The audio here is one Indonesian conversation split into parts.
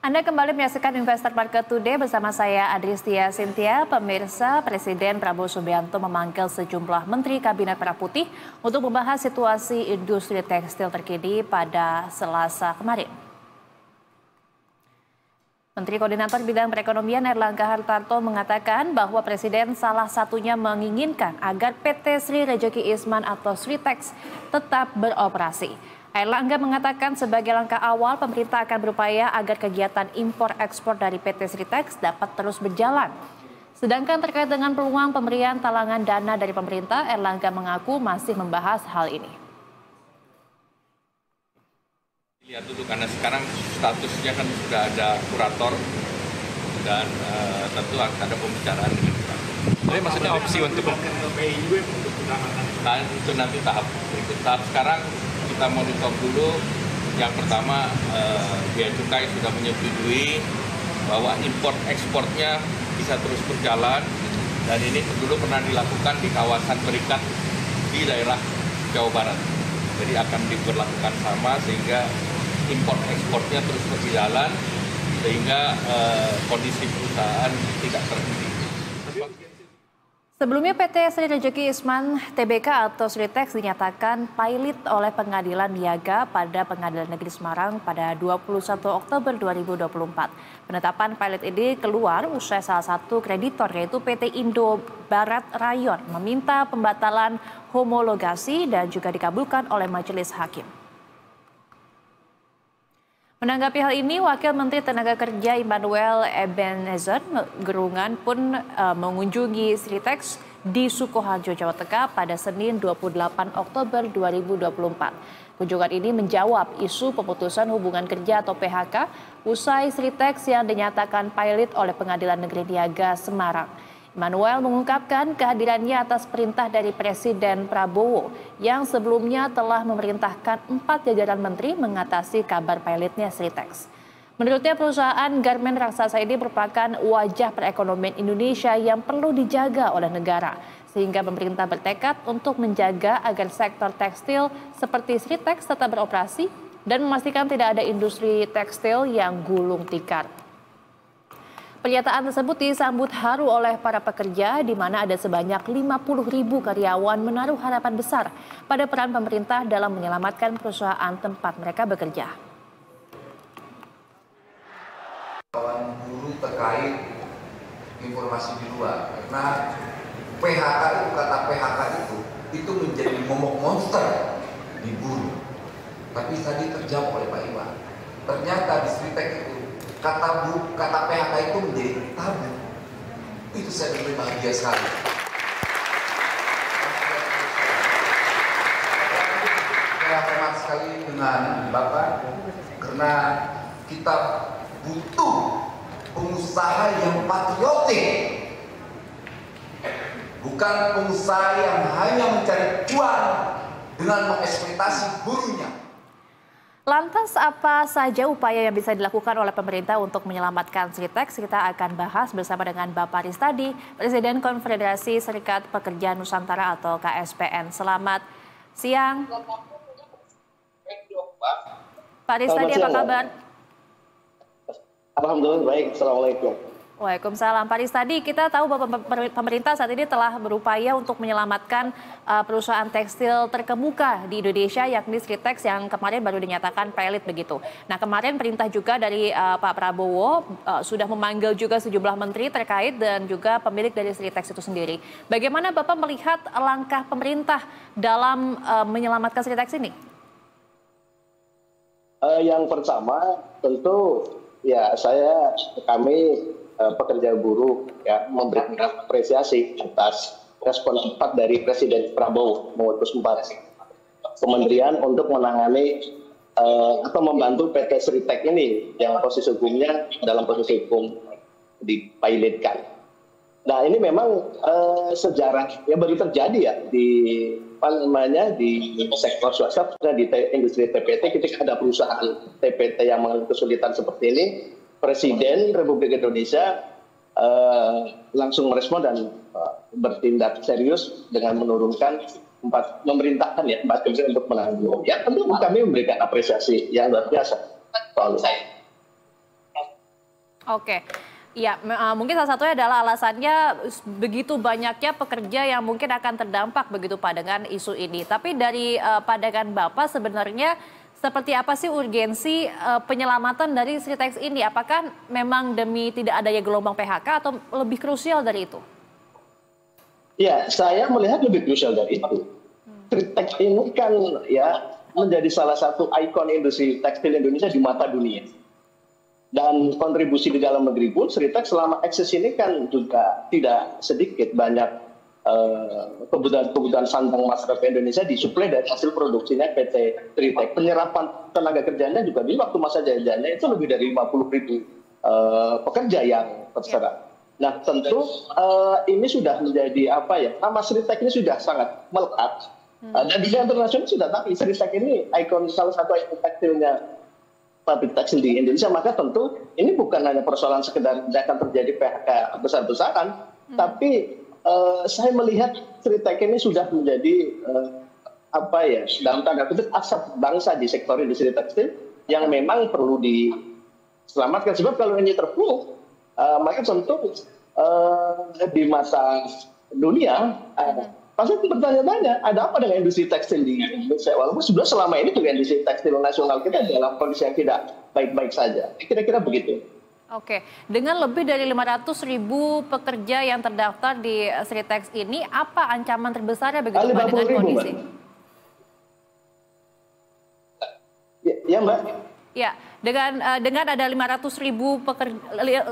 Anda kembali menyaksikan Investor Market Today bersama saya Adristia Cynthia. Pemirsa, Presiden Prabowo Subianto memanggil sejumlah Menteri Kabinet Merah Putih untuk membahas situasi industri tekstil terkini pada Selasa kemarin. Menteri Koordinator Bidang Perekonomian Airlangga Hartarto mengatakan bahwa Presiden salah satunya menginginkan agar PT Sri Rejeki Isman atau Sritex tetap beroperasi. Airlangga mengatakan sebagai langkah awal pemerintah akan berupaya agar kegiatan impor-ekspor dari PT Sritex dapat terus berjalan. Sedangkan terkait dengan peluang pemberian talangan dana dari pemerintah, Airlangga mengaku masih membahas hal ini. Lihat dulu karena sekarang statusnya kan sudah ada kurator dan tentu ada pembicaraan dengan kurator. Jadi maksudnya opsi untuk nah, itu nanti tahap berikut. Tahap sekarang kita monitor dulu. Yang pertama Bea Cukai sudah menyetujui bahwa import ekspornya bisa terus berjalan dan ini dulu pernah dilakukan di kawasan berikat di daerah Jawa Barat. Jadi akan diberlakukan sama sehingga import ekspornya terus berjalan sehingga kondisi perusahaan tidak terhenti. Sebelumnya PT Sri Rejeki Isman Tbk atau Sritex dinyatakan pilot oleh Pengadilan Niaga pada Pengadilan Negeri Semarang pada 21 Oktober 2024. Penetapan pilot ini keluar usai salah satu kreditor yaitu PT Indo Barat Rayon meminta pembatalan homologasi dan juga dikabulkan oleh Majelis Hakim. Menanggapi hal ini, Wakil Menteri Tenaga Kerja Immanuel Ebenezer Gerungan pun mengunjungi Sritex di Sukoharjo, Jawa Tengah pada Senin 28 Oktober 2024. Kunjungan ini menjawab isu pemutusan hubungan kerja atau PHK usai Sritex yang dinyatakan pilot oleh Pengadilan Negeri Niaga Semarang. Immanuel mengungkapkan kehadirannya atas perintah dari Presiden Prabowo yang sebelumnya telah memerintahkan 4 jajaran menteri mengatasi kabar pilotnya Sritex. Menurutnya perusahaan garmen raksasa ini merupakan wajah perekonomian Indonesia yang perlu dijaga oleh negara, sehingga pemerintah bertekad untuk menjaga agar sektor tekstil seperti Sritex tetap beroperasi dan memastikan tidak ada industri tekstil yang gulung tikar. Pernyataan tersebut disambut haru oleh para pekerja di mana ada sebanyak 50.000 karyawan menaruh harapan besar pada peran pemerintah dalam menyelamatkan perusahaan tempat mereka bekerja. Kawan buruh terkait informasi di luar karena PHK itu kata PHK itu menjadi momok monster di buruh. Tapi tadi terjawab oleh Pak Iwan. Ternyata di Sritex itu kata PHK itu menjadi tabu. Itu saya benar bahagia sekali. Saya hormat sekali dengan Bapak karena kita butuh pengusaha yang patriotik, bukan pengusaha yang hanya mencari cuan dengan mengeksploitasi buruhnya. Lantas apa saja upaya yang bisa dilakukan oleh pemerintah untuk menyelamatkan Sritex? Kita akan bahas bersama dengan Bapak Ristadi, Presiden Konfederasi Serikat Pekerja Nusantara atau KSPN. Selamat siang. Pak Ristadi, apa kabar? Alhamdulillah baik. Assalamualaikum. Waalaikumsalam. Pak Ristadi, kita tahu bahwa pemerintah saat ini telah berupaya untuk menyelamatkan perusahaan tekstil terkemuka di Indonesia, yakni Sritex yang kemarin baru dinyatakan pilot begitu. Nah, kemarin perintah juga dari Pak Prabowo sudah memanggil juga sejumlah menteri terkait dan juga pemilik dari Sritex itu sendiri. Bagaimana Bapak melihat langkah pemerintah dalam menyelamatkan Sritex ini? Yang pertama tentu ya kami pekerja buruh ya memberikan apresiasi atas respon cepat dari Presiden Prabowo mengutus 4 kementerian untuk menangani atau membantu PT Sritex ini yang posisi hukumnya dalam posisi hukum dipilotkan. Nah ini memang sejarah yang baru terjadi ya di sektor swasta, di industri TPT ketika ada perusahaan TPT yang mengalami kesulitan seperti ini. Presiden Republik Indonesia langsung merespon dan bertindak serius dengan menurunkan memerintahkan ya 4 kementerian untuk menanggung. Ya tentu kami memberikan apresiasi yang luar biasa soal saya. Oke. Ya, mungkin salah satunya adalah alasannya begitu banyaknya pekerja yang mungkin akan terdampak begitu Pak dengan isu ini. Tapi dari pandangan Bapak sebenarnya seperti apa sih urgensi penyelamatan dari Sritex ini? Apakah memang demi tidak adanya gelombang PHK atau lebih krusial dari itu? Ya, saya melihat lebih krusial dari itu. Sritex ini kan ya menjadi salah satu ikon industri tekstil Indonesia di mata dunia. Dan kontribusi di dalam negeri pun Sritex selama eksis ini kan juga tidak sedikit banyak kebutuhan sandang masyarakat Indonesia disuplai dari hasil produksinya PT Sritex. Penyerapan tenaga kerjanya juga di waktu masa jajahannya itu lebih dari 50.000 pekerja yang terserap. Nah tentu ini sudah menjadi apa ya, nama Sritex ini sudah sangat melekat. Dan di internasional sudah tahu Sritex ini ikon, salah satu ikon tekstilnya pabrik tekstil di Indonesia. Maka tentu ini bukan hanya persoalan sekedar akan terjadi PHK besar-besaran, tapi saya melihat Sritex ini sudah menjadi apa ya, dalam tanda kutip asap bangsa di sektor industri tekstil yang memang perlu diselamatkan. Sebab kalau ini terpuruk, maka tentu di masa dunia pasti bertanya-tanya ada apa dengan industri tekstil di Indonesia. Walaupun sebenarnya selama ini juga industri tekstil nasional kita dalam kondisi yang tidak baik-baik saja. Kira-kira begitu. Oke, dengan lebih dari 500.000 pekerja yang terdaftar di Sritex ini, apa ancaman terbesarnya begitu Pak dengan kondisi? Ya Mbak. Ya, dengan ada 500.000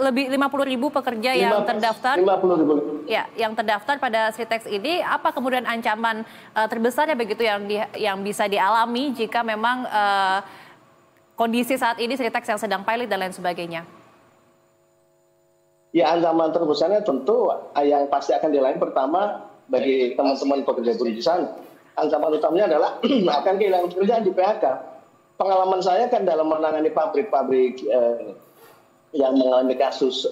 lebih 50.000 pekerja yang terdaftar. 50.000. Ya, yang terdaftar pada Sritex ini, apa kemudian ancaman terbesarnya begitu yang bisa dialami jika memang kondisi saat ini Sritex yang sedang pilot dan lain sebagainya? Ya, ancaman terbesarnya tentu yang pasti akan dialami pertama bagi teman-teman pekerja buruh di sana. Ancaman utamanya adalah akan kehilangan pekerjaan di PHK. Pengalaman saya kan dalam menangani pabrik-pabrik yang mengalami kasus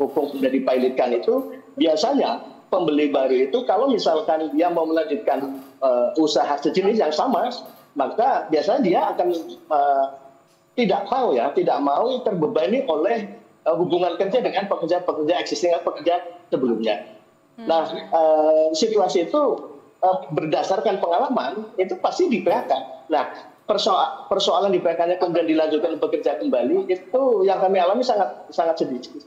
hukum sudah dipilotkan itu, biasanya pembeli baru itu kalau misalkan dia mau melanjutkan usaha sejenis yang sama, maka biasanya dia akan tidak mau terbebani oleh hubungan kerja dengan pekerja-pekerja existing atau pekerja sebelumnya. Nah, situasi itu berdasarkan pengalaman itu pasti di PHK. Nah, persoalan di PHK-nya kemudian dilanjutkan bekerja kembali itu yang kami alami sangat sedikit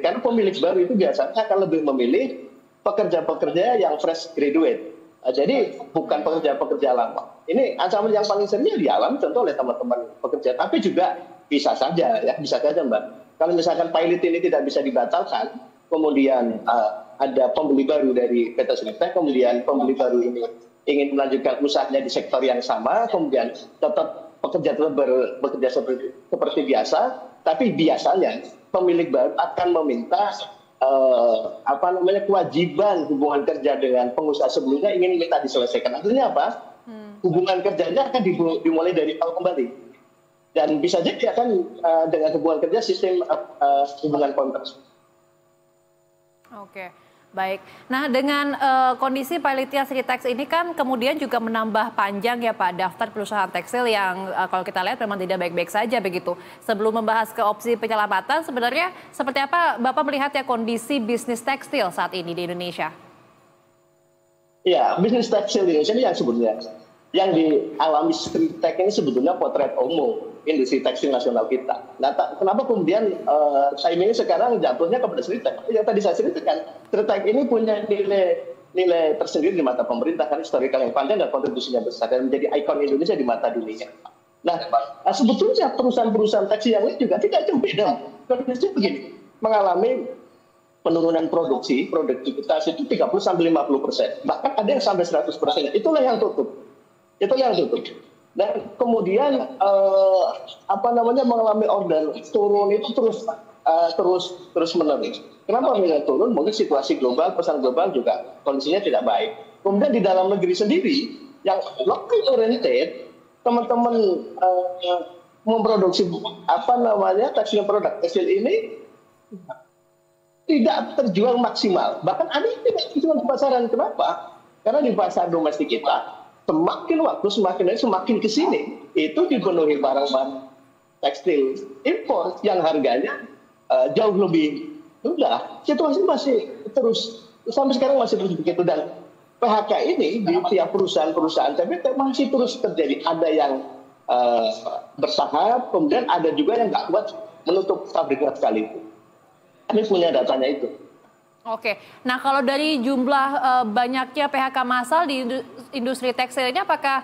karena pemilik baru itu biasanya akan lebih memilih pekerja-pekerja yang fresh graduate. Jadi bukan pekerja-pekerja lama. Ini ancaman yang paling sering dialami tentu oleh teman-teman pekerja, tapi juga bisa saja Mbak. Kalau misalkan pilot ini tidak bisa dibatalkan, kemudian ada pembeli baru dari PT Sritex, kemudian pembeli baru ini ingin melanjutkan usahanya di sektor yang sama, kemudian tetap bekerja seperti biasa, tapi biasanya pemilik baru akan meminta kewajiban hubungan kerja dengan pengusaha sebelumnya ingin minta diselesaikan. Artinya apa? Hubungan kerjanya akan dimulai dari awal kembali, dan bisa jadi akan dengan hubungan kerja sistem hubungan kontrak. Oke. Baik, nah dengan kondisi pilotnya Sritex ini kan kemudian juga menambah panjang ya Pak daftar perusahaan tekstil yang kalau kita lihat memang tidak baik-baik saja begitu. Sebelum membahas ke opsi penyelamatan, sebenarnya seperti apa Bapak melihat ya kondisi bisnis tekstil saat ini di Indonesia? Ya, bisnis tekstil di Indonesia ini yang sebetulnya yang dialami Sritex ini sebetulnya potret umum industri tekstil nasional kita. Nah, kenapa kemudian timingnya sekarang jatuhnya kepada Sritex? Yang tadi saya ceritakan, Sritex ini punya nilai tersendiri di mata pemerintah karena historikal yang panjang dan kontribusinya besar dan menjadi ikon Indonesia di mata dunia. Nah, sebetulnya perusahaan-perusahaan tekstil yang lain juga tidak jauh beda. Kondisinya begini, mengalami penurunan produktivitas itu 30-50%, bahkan ada yang sampai 100%. Itulah yang tutup. Dan kemudian mengalami order turun itu terus menerus. Kenapa bisa turun? Mungkin situasi global, pesan global juga kondisinya tidak baik. Kemudian di dalam negeri sendiri yang local oriented, teman-teman memproduksi tekstil produk tekstil ini tidak terjual maksimal. Bahkan ada yang tidak terjual di pasaran. Kenapa? Karena di pasar domestik kita semakin waktu semakin ke sini itu dipenuhi barang-barang tekstil impor yang harganya jauh lebih mudah. Situasi masih terus sampai sekarang masih terus begitu, dan PHK ini di tiap perusahaan TBT masih terus terjadi. Ada yang bertahap, kemudian ada juga yang nggak kuat menutup pabriknya sekali itu. Kami punya datanya itu. Oke, nah kalau dari jumlah banyaknya PHK massal di industri tekstil ini, apakah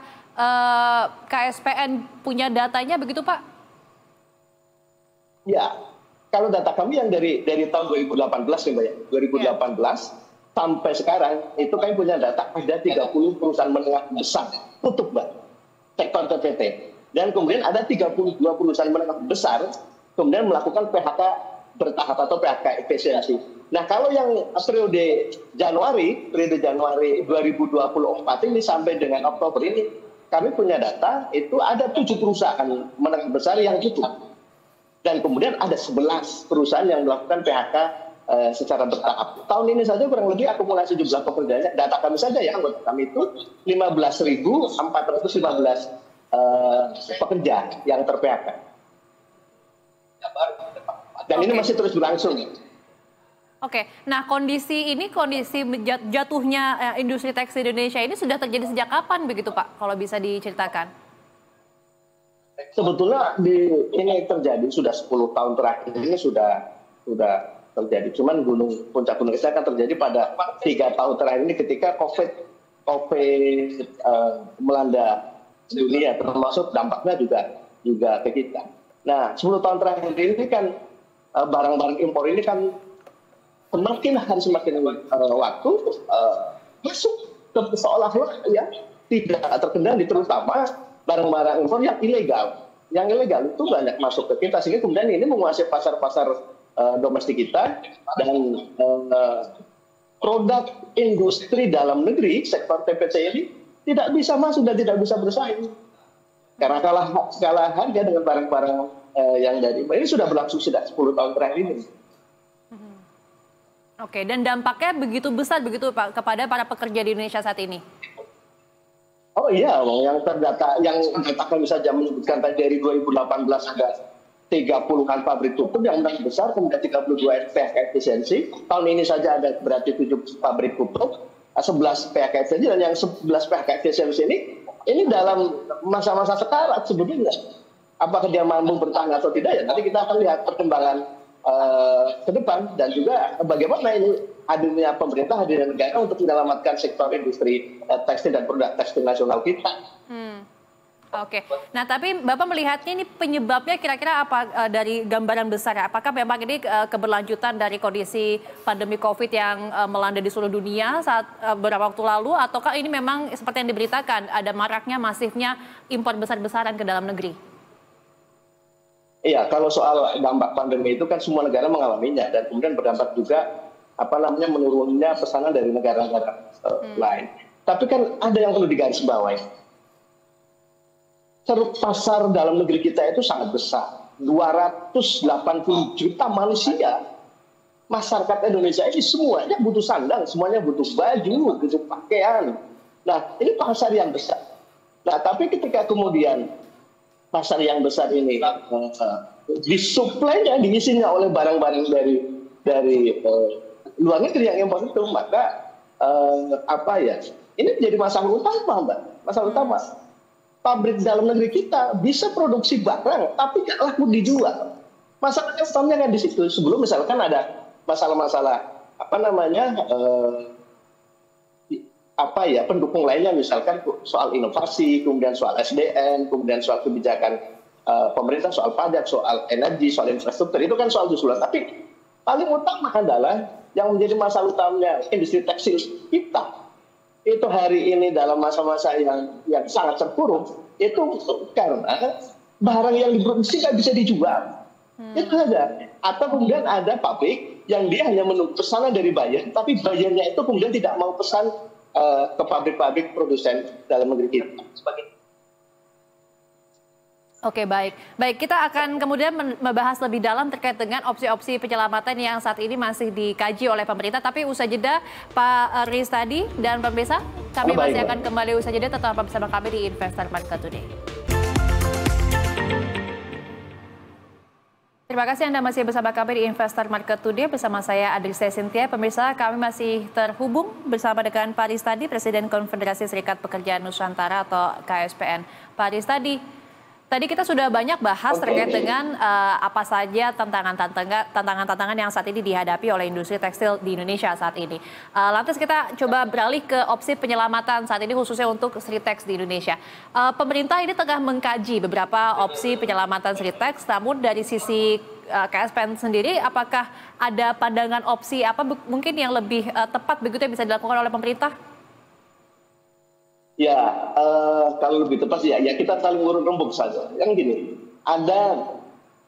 KSPN punya datanya begitu Pak? Ya, kalau data kami yang dari tahun 2018 nih Mbak ya, 2018 sampai sekarang itu kami punya data ada 30 perusahaan menengah besar tutup Mbak, sektor TPT. Dan kemudian ada 32 perusahaan menengah besar kemudian melakukan PHK bertahap atau PHK efisiensi. Nah, kalau yang periode Januari 2024 ini sampai dengan Oktober ini, kami punya data itu ada 7 perusahaan menengah besar yang tutup. Dan kemudian ada 11 perusahaan yang melakukan PHK secara bertahap. Tahun ini saja kurang lebih akumulasi jumlah pekerjaannya, data kami saja ya, anggota kami itu 15.415 pekerja yang ter-PHK. Dan ini masih terus berlangsung. Oke, nah kondisi jatuhnya industri tekstil Indonesia ini sudah terjadi sejak kapan begitu Pak? Kalau bisa diceritakan. Sebetulnya ini terjadi sudah 10 tahun terakhir ini sudah terjadi. Cuman puncak gunung es akan terjadi pada 3 tahun terakhir ini ketika COVID melanda dunia, termasuk dampaknya juga ke kita. Nah, 10 tahun terakhir ini kan barang-barang impor ini kan semakin waktu masuk ke seolah-olah ya tidak terkendali, terutama barang-barang impor yang ilegal. Yang ilegal itu banyak masuk ke kita, sehingga kemudian ini menguasai pasar-pasar domestik kita, dan produk industri dalam negeri sektor TPT ini tidak bisa masuk dan tidak bisa bersaing karena kalah harga dengan barang-barang yang dari ini sudah berlangsung sudah 10 tahun terakhir ini. Oke, dan dampaknya begitu besar begitu Pak kepada para pekerja di Indonesia saat ini? Oh iya, yang terdata, yang data kami saja menyebutkan tadi dari 2018 ada 30-an pabrik tutup yang menang besar, kemudian 32 PHK efisiensi. Tahun ini saja ada berarti 7 pabrik tutup, 11 PHK efisiensi, dan yang 11 PHK efisiensi ini dalam masa-masa sekarat sebetulnya. Apakah dia mampu bertahan atau tidak ya? Nanti kita akan lihat perkembangan ke depan, dan juga bagaimana ini hadirnya pemerintah, hadirnya negara untuk menyelamatkan sektor industri tekstil dan produk tekstil nasional kita. Oke, nah tapi Bapak melihatnya ini penyebabnya kira-kira apa dari gambaran besar ya? Apakah memang ini keberlanjutan dari kondisi pandemi COVID yang melanda di seluruh dunia saat beberapa waktu lalu, ataukah ini memang seperti yang diberitakan ada maraknya masifnya impor besar-besaran ke dalam negeri? Iya, kalau soal dampak pandemi itu kan semua negara mengalaminya, dan kemudian berdampak juga menurunnya pesanan dari negara-negara lain. Tapi kan ada yang perlu digarisbawahi. Ceruk pasar dalam negeri kita itu sangat besar. 280 juta manusia. Masyarakat Indonesia ini semuanya butuh sandang, semuanya butuh baju, butuh pakaian. Nah, ini pasar yang besar. Nah, tapi ketika kemudian pasar yang besar ini disuplainya, diisinya oleh barang-barang dari luar negeri yang impor itu, maka ini menjadi masalah utama, Mbak. Masalah utama. Pabrik dalam negeri kita bisa produksi barang tapi nggak laku dijual. Masalahnya utamanya kan di situ. Sebelum misalkan ada masalah-masalah pendukung lainnya, misalkan soal inovasi, kemudian soal SDM, kemudian soal kebijakan pemerintah, soal pajak, soal energi, soal infrastruktur, itu kan soal susulan. Tapi paling utama adalah yang menjadi masalah utamanya industri tekstil kita. Itu hari ini dalam masa-masa yang sangat terpuruk, itu karena barang yang diproduksi nggak bisa dijual. Itu saja. Atau kemudian ada pabrik yang dia hanya menunggu pesanan dari buyer, tapi bayarnya itu kemudian tidak mau pesan ke pabrik-pabrik produsen dalam negeri kita. Oke, baik. Kita akan kemudian membahas lebih dalam terkait dengan opsi-opsi penyelamatan yang saat ini masih dikaji oleh pemerintah. Tapi usai jeda, Pak Riz tadi dan pemirsa, kami masih akan kembali usai jeda, tetap bersama kami di Investor Market Today. Terima kasih Anda masih bersama kami di Investor Market Today bersama saya Adrisa Cynthia. Pemirsa, kami masih terhubung bersama dengan Pak Ristadi, Presiden Konfederasi Serikat Pekerja Nusantara atau KSPN. Pak Ristadi, tadi kita sudah banyak bahas terkait dengan apa saja tantangan-tantangan yang saat ini dihadapi oleh industri tekstil di Indonesia saat ini. Lantas kita coba beralih ke opsi penyelamatan saat ini khususnya untuk Sritex di Indonesia. Pemerintah ini tengah mengkaji beberapa opsi penyelamatan Sritex, namun dari sisi KSPN sendiri, apakah ada pandangan opsi apa mungkin yang lebih tepat begitu yang bisa dilakukan oleh pemerintah? Ya, kalau lebih tepat ya kita saling urut rembuk saja. Yang gini, ada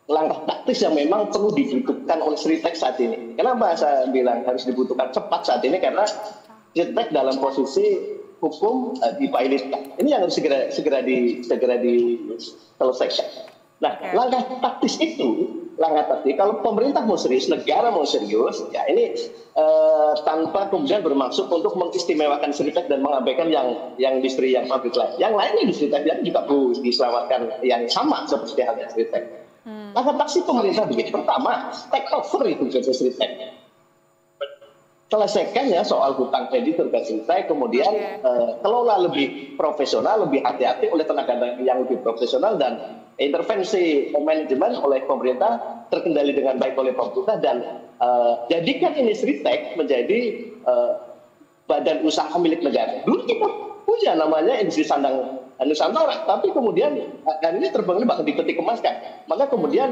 langkah taktis yang memang perlu dibutuhkan oleh Sritex saat ini. Kenapa saya bilang harus dibutuhkan cepat saat ini? Karena Sritex dalam posisi hukum dipilotkan. Ini yang harus segera diselesaikan. Nah, langkah taktis itu, kalau pemerintah mau serius, negara mau serius, ya ini tanpa kemudian bermaksud untuk mengistimewakan Sritex dan mengabaikan yang industri yang pabrik lain. Yang lainnya di Sritex juga perlu diselamatkan yang sama seperti halnya Sritex. Langkah taktis pemerintah begini. Pertama, take over itu ke Sritex. Selesaikan ya soal hutang kreditur ke Sritex, kemudian kelola lebih profesional, lebih hati-hati oleh tenaga yang lebih profesional, dan intervensi manajemen oleh pemerintah terkendali dengan baik oleh pemerintah, dan jadikan ini Sritex menjadi badan usaha milik negara. Dulu kita punya namanya industri sandang Nusantara, tapi kemudian hari ini terbang bahkan dipetik emaskan. Maka kemudian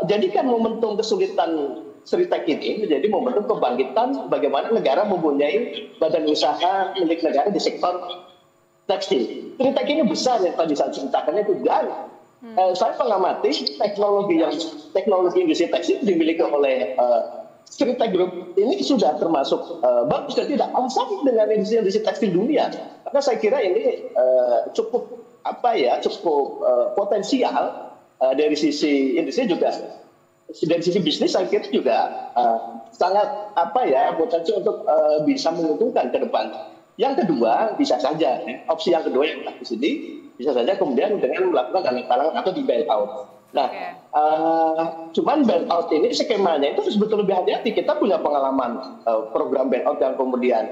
jadikan momentum kesulitan Sritex ini menjadi momentum kebangkitan bagaimana negara mempunyai badan usaha milik negara di sektor tekstil. Sritex ini besar yang tadi saya ceritakannya itu, dan saya mengamati teknologi industri tekstil dimiliki oleh Sritex Group ini sudah termasuk bagus dan tidak kalah saing dengan industri tekstil dunia. Karena saya kira ini cukup potensial dari sisi industri juga. Dari sisi bisnis saya kira juga sangat potensi untuk bisa menguntungkan ke depan. Yang kedua, bisa saja opsi yang kedua yang di sini bisa saja kemudian dengan melakukan galang atau di bailout. Nah, cuman bailout ini skemanya itu harus betul lebih hati-hati. Kita punya pengalaman program bailout yang kemudian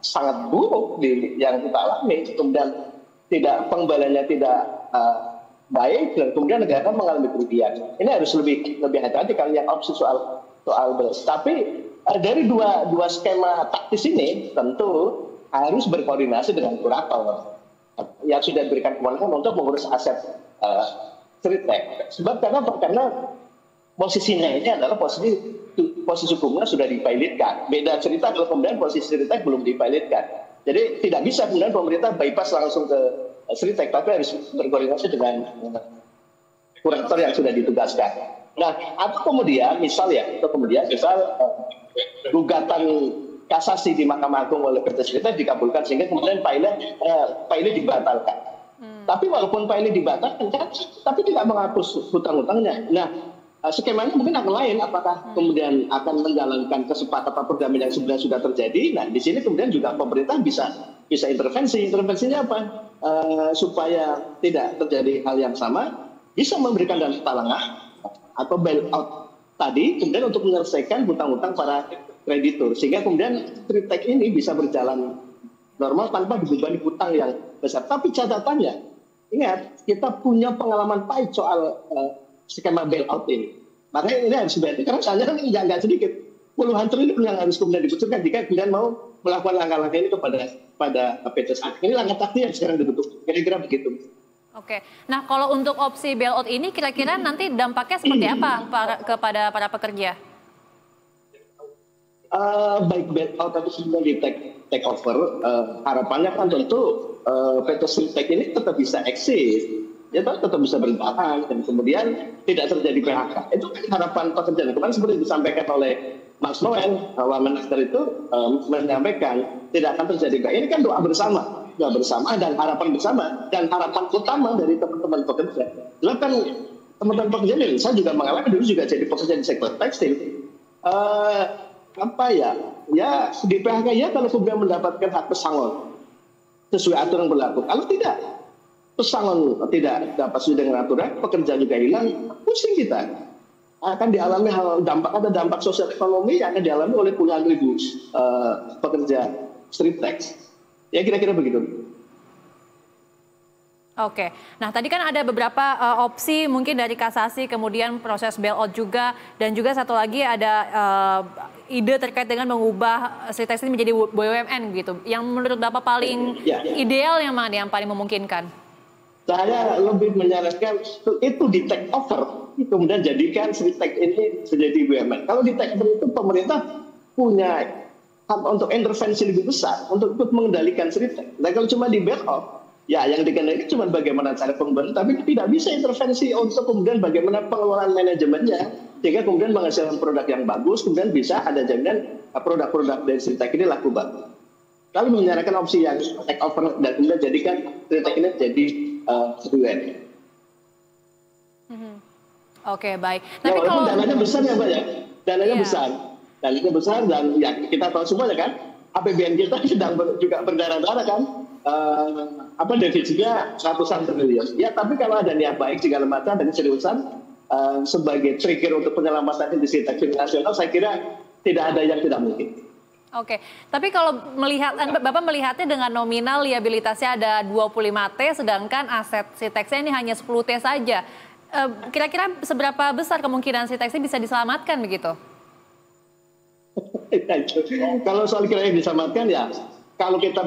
sangat buruk yang kita alami, kemudian pengembaliannya tidak baik, dan kemudian negara mengalami kerugian. Ini harus lebih hati-hati kalau yang opsi soal bailout. Tapi dari dua skema taktis ini tentu harus berkoordinasi dengan kurator yang sudah diberikan kewenangan untuk mengurus aset Sritex. Sebab karena posisinya ini adalah posisi hukumnya sudah dipilotkan. Beda cerita kalau kemudian posisi Sritex belum dipilotkan. Jadi tidak bisa kemudian pemerintah bypass langsung ke Sritex, tapi harus berkoordinasi dengan kurator yang sudah ditugaskan. Nah, atau kemudian misal gugatan kasasi di Mahkamah Agung oleh PT Sritex dikabulkan sehingga kemudian pilot dibatalkan. Tapi walaupun pilot dibatalkan, tapi tidak menghapus hutang-hutangnya. Nah, skemanya mungkin akan lain. Apakah kemudian akan menjalankan kesepakatan perdamaian yang sebenarnya sudah terjadi? Nah, di sini kemudian juga pemerintah bisa intervensi. Intervensinya apa? Supaya tidak terjadi hal yang sama, bisa memberikan dana talangan atau bailout tadi, kemudian untuk menyelesaikan hutang-hutang para kreditur, sehingga kemudian Sritex ini bisa berjalan normal tanpa dibebani hutang yang besar. Tapi catatannya, ingat, kita punya pengalaman pahit soal skema bailout ini. Makanya ini harus berarti karena saya nggak sedikit puluhan triliun yang harus kemudian dibutuhkan jika kemudian mau melakukan langkah-langkah ini kepada PT Sritex. Ini langkah taktis yang sekarang dibutuhkan. Kira-kira begitu. Oke, nah kalau untuk opsi bailout ini kira-kira nanti dampaknya seperti apa kepada para pekerja? Baik bailout atau kemudian di take over, harapannya kan tentu PT Sritex ini tetap bisa eksis, ya tetap bisa bertahan dan kemudian tidak terjadi PHK. Itu kan harapan pekerja. Kemarin seperti disampaikan oleh Mas Noel, Wamenakter itu menyampaikan tidak akan terjadi. Ini kan doa bersama dan harapan bersama, dan harapan utama dari teman-teman pekerja. Sebab kan teman-teman pekerja ini, saya juga mengalami dulu juga jadi pekerja di sektor tekstil. Di PHK ya kalau kemudian mendapatkan hak pesangon sesuai aturan berlaku. Kalau tidak, pesangon tidak dapat sesuai dengan aturan, pekerja juga hilang, pusing kita. akan dialami ada dampak sosial ekonomi yang akan dialami oleh puluhan ribu pekerja Striptex. Ya kira-kira begitu. Oke, nah tadi kan ada beberapa opsi mungkin dari kasasi, kemudian proses bailout juga, dan juga satu lagi ada ide terkait dengan mengubah Striptex ini menjadi BUMN gitu. Yang menurut Bapak paling ideal yang mana, yang paling memungkinkan? Saya lebih menyarankan itu di take over, kemudian jadikan Striptex ini menjadi BUMN. Kalau di take over itu pemerintah punya hak untuk intervensi lebih besar untuk ikut mengendalikan Striptex. Nah kalau cuma di bailout, ya yang dikendalikan cuma bagaimana cara pemberian, tapi tidak bisa intervensi untuk kemudian bagaimana pengelolaan manajemennya, sehingga kemudian menghasilkan produk yang bagus, kemudian bisa ada jaminan produk-produk dari Striptex ini laku bagus. Kami menyarankan opsi yang take over dan kemudian jadikan Striptex ini jadi BUMN. Oke, baik. Tapi ya, kalau dananya besar ya Mbak ya, dananya besar dan ya kita tahu semuanya kan, APBN kita sedang juga berdarah-darah kan. Defisitnya ratusan triliun. Ya, tapi kalau ada niat baik segala macam dan keseriusan sebagai trigger untuk penyelamatan industri tekstil nasional, saya kira tidak ada yang tidak mungkin. Oke, tapi kalau Bapak melihatnya dengan nominal liabilitasnya ada 25T, sedangkan aset Striptex ini hanya 10T saja. Kira-kira seberapa besar kemungkinan Striptex ini bisa diselamatkan begitu? Kalau soal kira-kira diselamatkan ya, kalau kita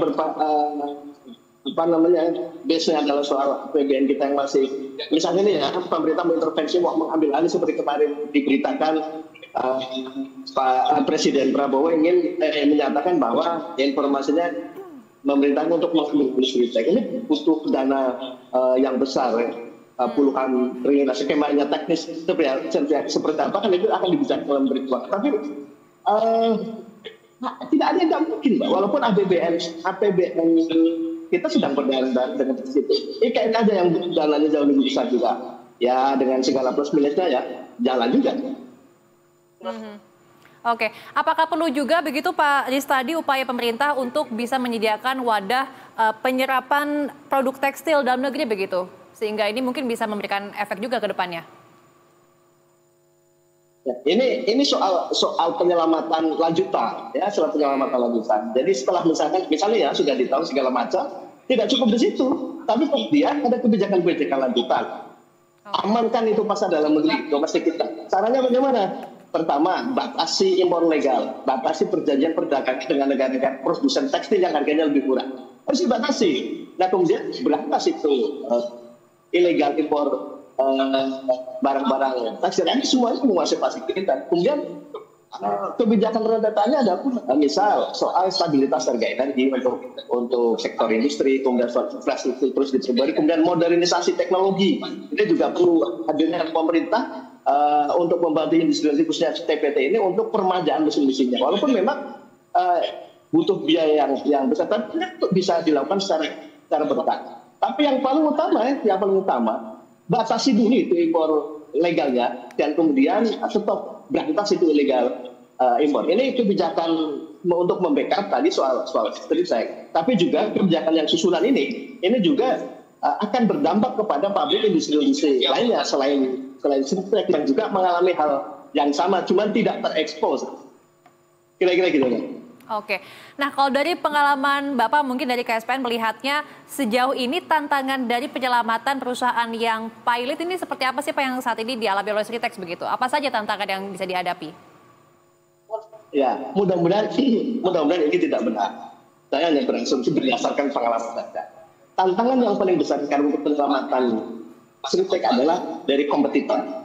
base-nya adalah soal APBN kita yang masih, misalnya nih ya, pemerintah mengintervensi mau mengambil alih seperti kemarin diberitakan Pak Presiden Prabowo ingin menyatakan bahwa informasinya memerintah untuk mengambil Striptex ini butuh dana yang besar, puluhan triliun. Skemanya teknis seperti apa kan itu akan dibicarakan dalam berikutnya. Tapi tidak ada yang tidak mungkin, Pak. Walaupun APBN kita sedang berdarah dengan situ. IKN aja yang jalannya jauh lebih besar juga. Ya dengan segala plus minusnya ya jalan juga. Oke, apakah perlu juga begitu Pak Ristadi upaya pemerintah untuk bisa menyediakan wadah penyerapan produk tekstil dalam negeri begitu? Sehingga ini mungkin bisa memberikan efek juga ke depannya. Ya, ini soal penyelamatan lanjutan, ya, soal penyelamatan lanjutan. Jadi setelah misalnya ya sudah ditahu segala macam, tidak cukup di situ, tapi kemudian ada kebijakan-kebijakan lanjutan. Amankan itu pasar dalam negeri, domestik kita. Caranya bagaimana? Pertama, batasi impor legal, batasi perjanjian perdagangan dengan negara-negara produsen tekstil yang harganya lebih murah. Harus dibatasi. Nah kemudian berantas itu ilegal impor barang-barang tekstil ini semuanya menguasai pasar kita. Kemudian kebijakan rentetannya ada pun misal soal stabilitas harga energi untuk sektor industri, kemudian soal infrastruktur terus diperbarui, kemudian modernisasi teknologi. Ini juga perlu hadirnya pemerintah untuk membantu industri khususnya TPT ini untuk permajaan mesin-mesinnya. Walaupun memang butuh biaya yang besar, tapi bisa dilakukan secara bertahap. Tapi yang paling utama batasi dulu itu impor legalnya dan kemudian stop berantas itu ilegal impor. Ini kebijakan untuk membackup tadi soal Striptex. Tapi juga kebijakan yang susulan ini juga akan berdampak kepada pabrik industri lainnya selain Striptex yang juga mengalami hal yang sama, cuman tidak terekspos. Kira-kira gitu kan. Oke, nah kalau dari pengalaman Bapak mungkin dari KSPN melihatnya sejauh ini tantangan dari penyelamatan perusahaan yang pilot ini seperti apa sih Pak yang saat ini dialami oleh Striptex begitu? Apa saja tantangan yang bisa dihadapi? Ya, mudah-mudahan ini tidak benar. Saya hanya berasumsi berdasarkan pengalaman saja. Tantangan yang paling besar karena untuk penyelamatan Striptex adalah dari kompetitor.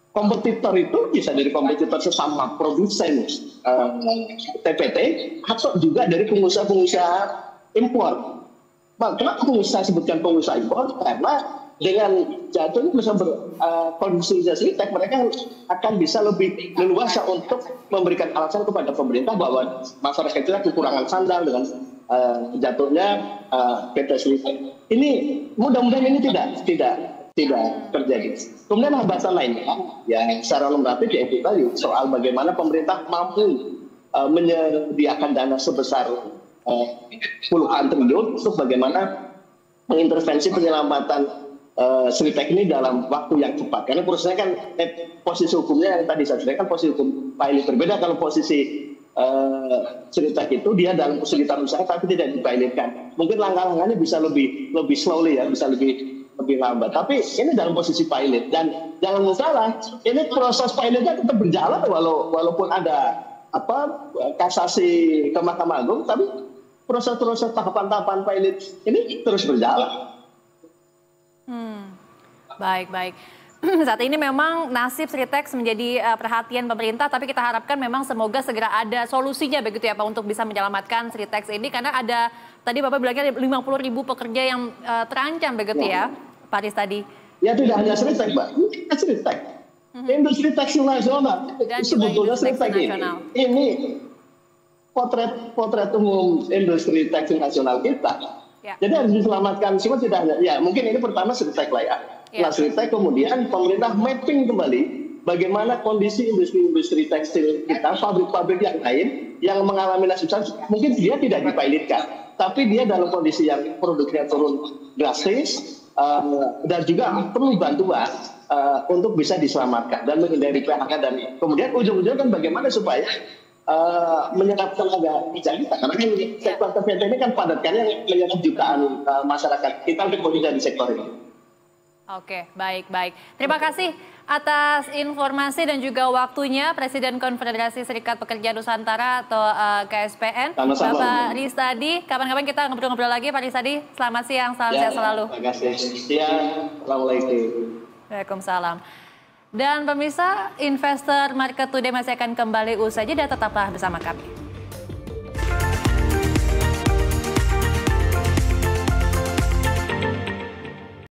Kompetitor itu bisa dari kompetitor sesama produsen TPT atau juga dari pengusaha-pengusaha impor. Kenapa pengusaha sebutkan pengusaha impor? Karena dengan jatuhnya kondisi Striptex mereka akan bisa lebih leluasa untuk memberikan alasan kepada pemerintah bahwa masyarakat kita kekurangan sandang dengan jatuhnya PT Striptex. Ini mudah-mudahan ini tidak terjadi. Kemudian hambatan lainnya yang secara normatif yaitu tadi soal bagaimana pemerintah mampu menyediakan dana sebesar puluhan triliun untuk bagaimana mengintervensi penyelamatan Sritek ini dalam waktu yang cepat. Karena prosesnya kan posisi hukumnya yang tadi saya sampaikan posisi hukum pilot berbeda. Kalau posisi Sritek itu dia dalam kesulitan usaha tapi tidak dipilotkan. Mungkin langkah-langkahnya bisa lebih slowly ya, bisa lebih lambat. Tapi ini dalam posisi pilot dan jangan salah, ini proses pilotnya tetap berjalan walaupun ada kasasi ke Mahkamah Agung, tapi proses-proses tahapan-tahapan pilot ini terus berjalan. Baik. Saat ini memang nasib Sritek menjadi perhatian pemerintah, tapi kita harapkan memang semoga segera ada solusinya begitu ya Pak untuk bisa menyelamatkan Sritek ini, karena ada tadi Bapak bilangnya 50.000 pekerja yang terancam begitu ya Pak Aris tadi. Ya tidak hanya Sritek Mbak, ini Sritek. Industri tekstil nasional, sebetulnya Sritek ini potret umum industri tekstil nasional kita. Ya. Jadi harus diselamatkan semua, tidak hanya, ya mungkin ini pertama Sritek lah ya. Setelah Sritek kemudian pemerintah mapping kembali bagaimana kondisi industri tekstil kita, pabrik-pabrik yang lain yang mengalami nasib mungkin dia tidak dipilotkan, tapi dia dalam kondisi yang produknya turun drastis dan juga perlu bantuan untuk bisa diselamatkan dan menghindari PHK, dan kemudian ujung-ujungnya kan bagaimana supaya menyerap tenaga kerja kita, karena kan sektor TVT ini kan padat kan yang menyerap jutaan masyarakat kita untuk bekerja di sektor ini. Oke, baik. Terima kasih atas informasi dan juga waktunya Presiden Konfederasi Serikat Pekerja Nusantara atau KSPN. Sama-sama. Bapak Ristadi, kapan-kapan kita ngobrol-ngobrol lagi Pak Ristadi. Selamat siang, salam sehat selalu. Terima kasih. Siang, Assalamualaikum. Waalaikumsalam. Dan pemirsa, Investor Market Today masih akan kembali usai jeda, tetaplah bersama kami.